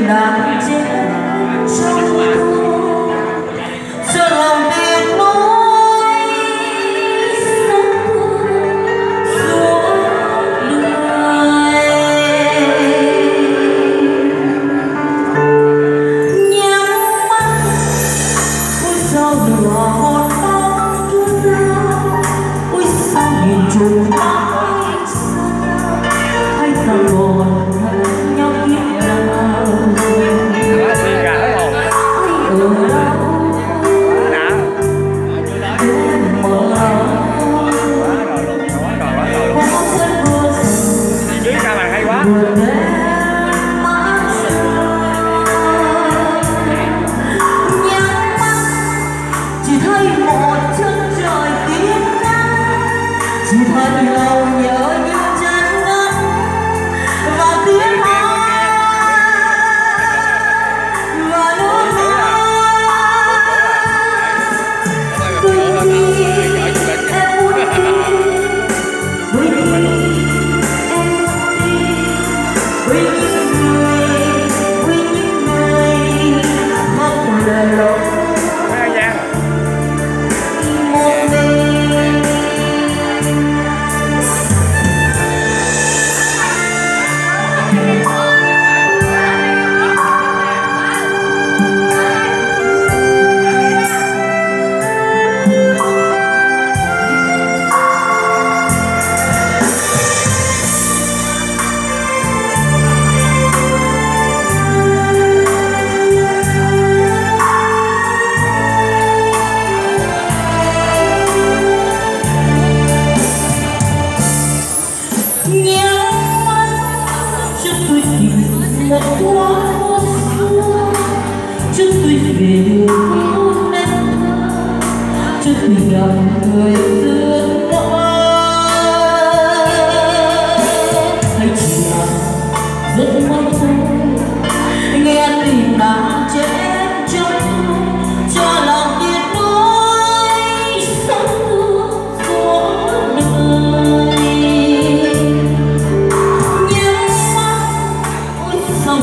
đàn trẻ trong tôi giờ lòng tiếc nuối sống suốt đời nhắm mắt ôi sao nửa hồn bóng tuôn ra ôi sao nhìn trùng mãi xa hay thầm buồn nhau kiếp nào ở đâu đêm mơ có cơn mưa rừng buồn đêm mãi nhắm mắt chỉ thấy một chân trời tím ngắt chỉ thật lâu nhớ những chân ngất và tiếng hát và nước mắt đôi khi em muốn đi đôi khi em muốn đi với những người không lời lỗi một mình. Nhắm mắt cho tôi tìm một thoáng xưa cho tôi về hôn em cho tôi gặp người xưa hay chỉ là giấc mơ thôi nghe tình đàn trẻ trong cho lòng tiếc nuối sống suốt đời. Sao